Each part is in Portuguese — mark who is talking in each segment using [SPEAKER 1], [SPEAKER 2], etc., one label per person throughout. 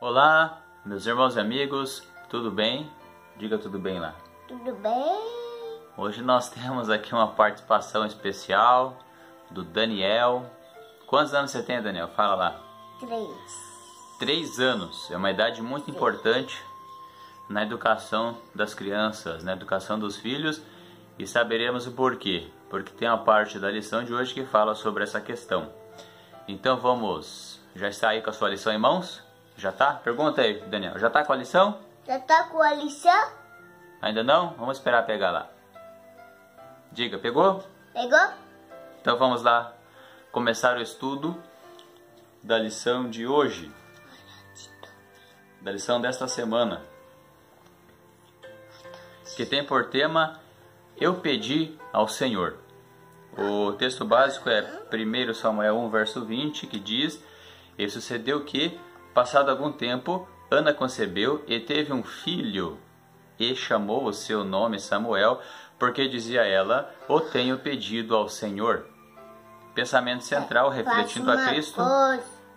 [SPEAKER 1] Olá, meus irmãos e amigos, tudo bem? Diga tudo bem lá.
[SPEAKER 2] Tudo bem?
[SPEAKER 1] Hoje nós temos aqui uma participação especial do Daniel. Quantos anos você tem, Daniel? Fala lá.
[SPEAKER 2] 3.
[SPEAKER 1] 3 anos. É uma idade muito importante na educação das crianças, na educação dos filhos, e saberemos o porquê. Porque tem uma parte da lição de hoje que fala sobre essa questão. Então vamos... Já está aí com a sua lição em mãos? Já tá? Pergunta aí, Daniel. Já tá com a lição?
[SPEAKER 2] Já tá com a lição?
[SPEAKER 1] Ainda não? Vamos esperar pegar lá. Diga, pegou?
[SPEAKER 2] Pegou?
[SPEAKER 1] Então vamos lá começar o estudo da lição de hoje. Da lição desta semana. Que tem por tema Eu pedi ao Senhor. O texto básico é 1 Samuel 1, verso 20, que diz: E sucedeu que, passado algum tempo, Ana concebeu e teve um filho, e chamou o seu nome Samuel, porque dizia ela: O tenho pedido ao Senhor. Pensamento central, refletindo a Cristo,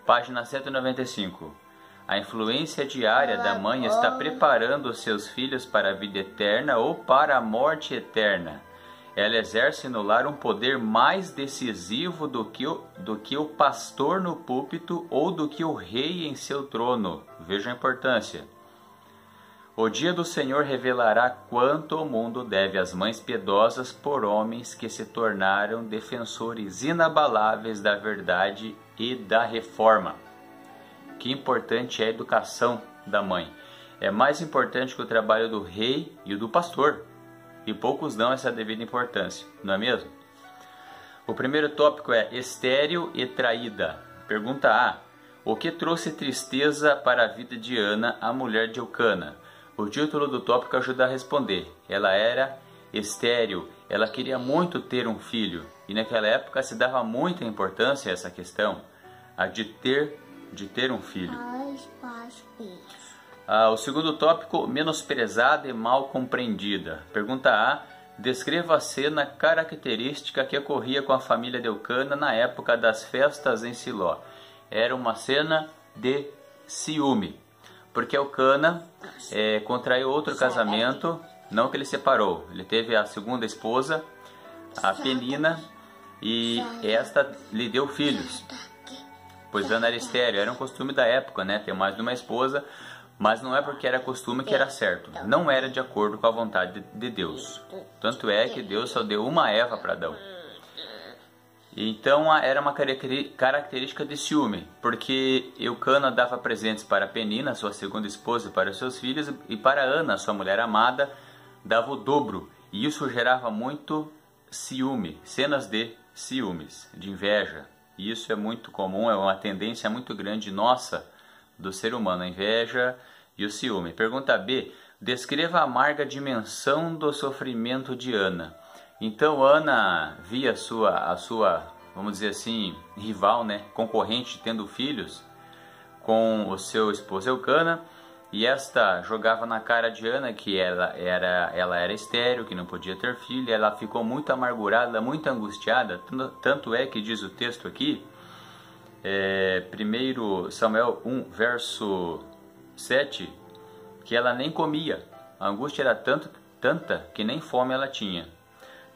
[SPEAKER 1] página 195. A influência diária da mãe está preparando os seus filhos para a vida eterna ou para a morte eterna. Ela exerce no lar um poder mais decisivo do que o pastor no púlpito ou do que o rei em seu trono. Veja a importância. O dia do Senhor revelará quanto o mundo deve às mães piedosas por homens que se tornaram defensores inabaláveis da verdade e da reforma. Que importante é a educação da mãe. É mais importante que o trabalho do rei e o do pastor. E poucos dão essa devida importância, não é mesmo? O primeiro tópico é estéril e traída. Pergunta A. O que trouxe tristeza para a vida de Ana, a mulher de Eucana? O título do tópico ajuda a responder. Ela era estéril, ela queria muito ter um filho. E naquela época se dava muita importância a essa questão, a de ter um filho. O segundo tópico, menosprezada e mal compreendida. Pergunta A. Descreva a cena característica que ocorria com a família de Eucana na época das festas em Siló. Era uma cena de ciúme, porque Eucana contraiu outro casamento, não que ele separou. Ele teve a segunda esposa, a Penina, e esta lhe deu filhos, pois Ana era estéril. Era um costume da época, né, ter mais de uma esposa. Mas não é porque era costume que era certo. Não era de acordo com a vontade de Deus. Tanto é que Deus só deu uma Eva para Adão. Então era uma característica de ciúme, porque Eucana dava presentes para Penina, sua segunda esposa, e para seus filhos, e para Ana, sua mulher amada, dava o dobro. E isso gerava muito ciúme, cenas de ciúmes, de inveja. E isso é muito comum, é uma tendência muito grande nossa, do ser humano, a inveja e o ciúme. Pergunta B. Descreva a amarga dimensão do sofrimento de Ana. Então Ana via a sua, vamos dizer assim, rival, né, concorrente, tendo filhos com o seu esposo Eucana, e esta jogava na cara de Ana que ela era estéril, que não podia ter filho. Ela ficou muito amargurada, muito angustiada, tanto é que diz o texto aqui, 1 Samuel 1, verso 7, que ela nem comia. A angústia era tanta que nem fome ela tinha.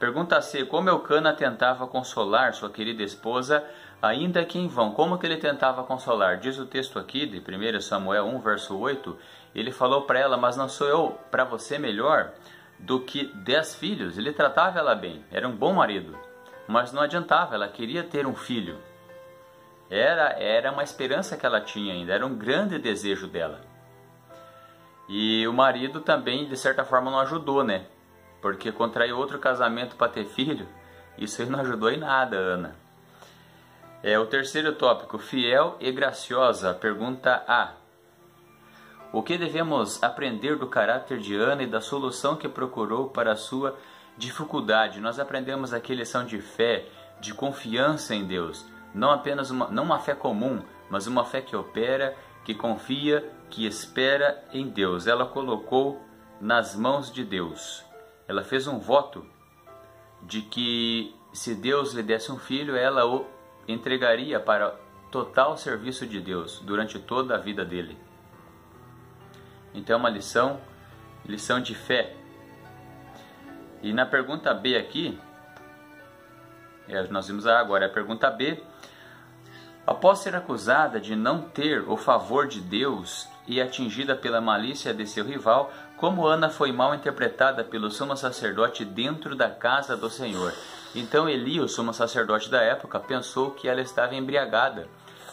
[SPEAKER 1] Pergunta C. Como Eucana tentava consolar sua querida esposa, ainda que em vão? Como que ele tentava consolar? Diz o texto aqui de 1 Samuel 1, verso 8, ele falou para ela: mas não sou eu para você melhor do que 10 filhos? Ele tratava ela bem, era um bom marido, mas não adiantava, ela queria ter um filho. Era uma esperança que ela tinha ainda, era um grande desejo dela. E o marido também, de certa forma, não ajudou, né? Porque contraiu outro casamento para ter filho, isso aí não ajudou em nada, Ana. O terceiro tópico, fiel e graciosa. Pergunta A. O que devemos aprender do caráter de Ana e da solução que procurou para a sua dificuldade? Nós aprendemos aqui lição de fé, de confiança em Deus. Não apenas não uma fé comum, mas uma fé que opera, que confia, que espera em Deus. Ela colocou nas mãos de Deus. Ela fez um voto de que se Deus lhe desse um filho, ela o entregaria para total serviço de Deus durante toda a vida dele. Então é uma lição de fé. E na pergunta B aqui, nós vimos agora a pergunta B. Após ser acusada de não ter o favor de Deus e atingida pela malícia de seu rival, como Ana foi mal interpretada pelo sumo sacerdote dentro da casa do Senhor. Então Eli, o sumo sacerdote da época, pensou que ela estava embriagada,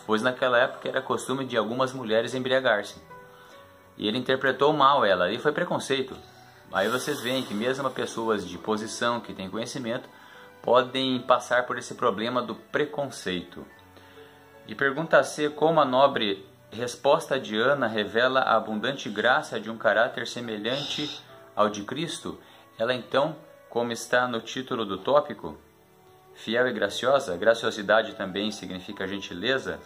[SPEAKER 1] pois naquela época era costume de algumas mulheres embriagar-se. E ele interpretou mal ela, e foi preconceito. Aí vocês veem que mesmo pessoas de posição, que têm conhecimento, podem passar por esse problema do preconceito. E pergunta C, como a nobre resposta de Ana revela a abundante graça de um caráter semelhante ao de Cristo, ela então, como está no título do tópico, fiel e graciosa, graciosidade também significa gentileza,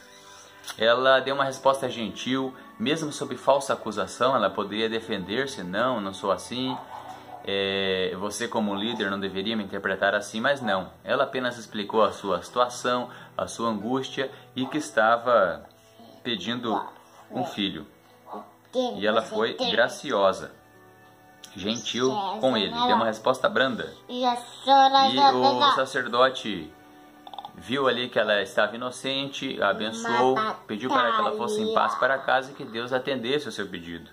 [SPEAKER 1] ela deu uma resposta gentil, mesmo sob falsa acusação. Ela poderia defender-se, não sou assim, você como líder não deveria me interpretar assim, mas não. Ela apenas explicou a sua situação, a sua angústia e que estava pedindo um filho. E ela foi graciosa, gentil com ele, deu uma resposta branda. E o sacerdote viu ali que ela estava inocente, a abençoou, pediu para que ela fosse em paz para casa e que Deus atendesse o seu pedido.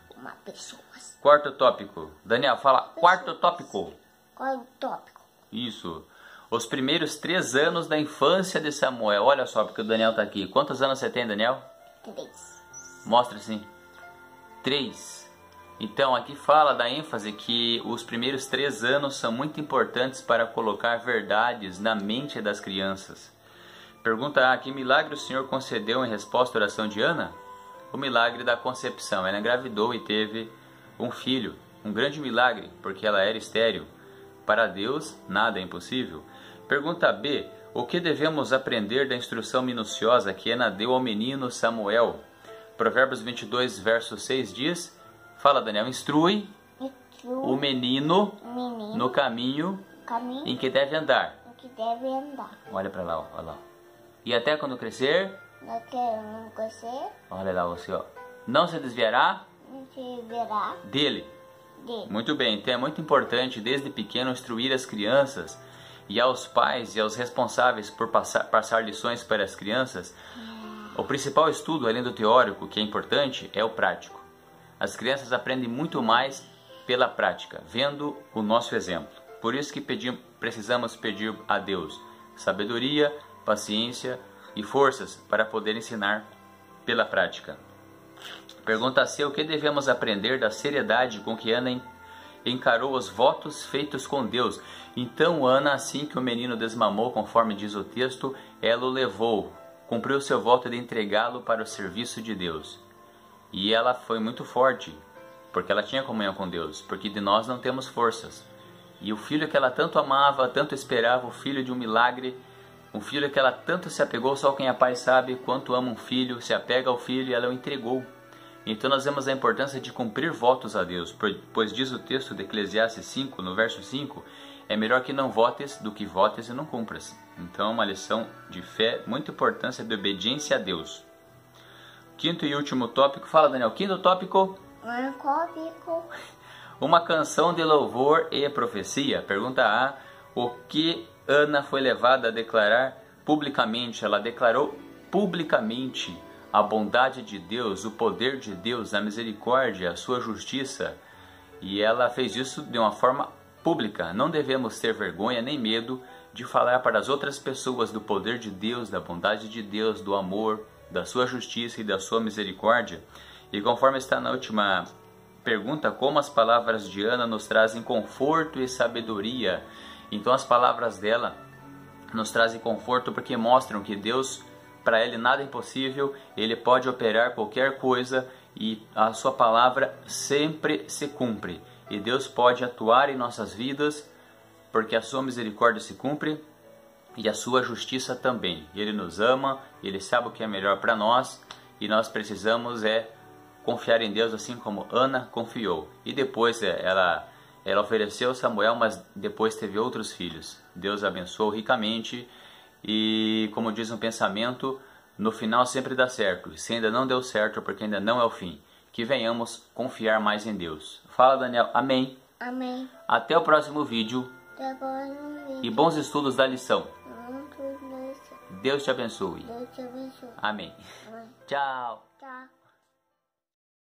[SPEAKER 1] Quarto tópico. Daniel, fala quarto tópico.
[SPEAKER 2] Quarto tópico.
[SPEAKER 1] Isso. Os primeiros 3 anos da infância de Samuel. Olha só, porque o Daniel está aqui. Quantos anos você tem, Daniel?
[SPEAKER 2] 3.
[SPEAKER 1] Mostra assim. 3. Então, aqui fala da ênfase que os primeiros 3 anos são muito importantes para colocar verdades na mente das crianças. Pergunta A, que milagre o Senhor concedeu em resposta à oração de Ana? O milagre da concepção. Ela engravidou e teve um filho. Um grande milagre, porque ela era estéril. Para Deus, nada é impossível. Pergunta B, o que devemos aprender da instrução minuciosa que Ana deu ao menino Samuel? Provérbios 22, verso 6 diz... Fala, Daniel, instrui o menino no caminho em que deve andar. Olha para lá, olha lá. E até quando crescer, olha lá você, ó. Não se desviará dele. Muito bem, então é muito importante desde pequeno instruir as crianças e aos pais e aos responsáveis por passar lições para as crianças. O principal estudo, além do teórico, que é importante, é o prático. As crianças aprendem muito mais pela prática, vendo o nosso exemplo. Por isso que precisamos pedir a Deus sabedoria, paciência e forças para poder ensinar pela prática. Pergunta C, o que devemos aprender da seriedade com que Ana encarou os votos feitos com Deus? Então Ana, assim que o menino desmamou, conforme diz o texto, ela o levou, cumpriu seu voto de entregá-lo para o serviço de Deus. E ela foi muito forte, porque ela tinha comunhão com Deus, porque de nós não temos forças. E o filho que ela tanto amava, tanto esperava, o filho de um milagre, um filho que ela tanto se apegou, só quem é pai sabe quanto ama um filho, se apega ao filho e ela o entregou. Então nós vemos a importância de cumprir votos a Deus, pois diz o texto de Eclesiastes 5, no verso 5, é melhor que não votes do que votes e não cumpras. Então é uma lição de fé, muita importância de obediência a Deus. Quinto e último tópico, fala Daniel, quinto tópico. Uma canção de louvor e profecia. Pergunta A, o que Ana foi levada a declarar publicamente? Ela declarou publicamente a bondade de Deus, o poder de Deus, a misericórdia, a sua justiça. E ela fez isso de uma forma pública. Não devemos ter vergonha nem medo de falar para as outras pessoas do poder de Deus, da bondade de Deus, do amor, da sua justiça e da sua misericórdia. E conforme está na última pergunta, como as palavras de Ana nos trazem conforto e sabedoria. Então as palavras dela nos trazem conforto porque mostram que Deus, para Ele nada é impossível, Ele pode operar qualquer coisa e a sua palavra sempre se cumpre. E Deus pode atuar em nossas vidas porque a sua misericórdia se cumpre e a sua justiça também. Ele nos ama, Ele sabe o que é melhor para nós e nós precisamos confiar em Deus assim como Ana confiou. E depois ela ofereceu Samuel, mas depois teve outros filhos. Deus abençoou ricamente e, como diz um pensamento, no final sempre dá certo. Se ainda não deu certo, porque ainda não é o fim. que venhamos confiar mais em Deus. Fala, Daniel. Amém.
[SPEAKER 2] Amém.
[SPEAKER 1] Até o próximo vídeo e bons estudos da lição. Deus te abençoe.
[SPEAKER 2] Deus te abençoe.
[SPEAKER 1] Amém.
[SPEAKER 2] Amém.
[SPEAKER 1] Tchau.
[SPEAKER 2] Tchau.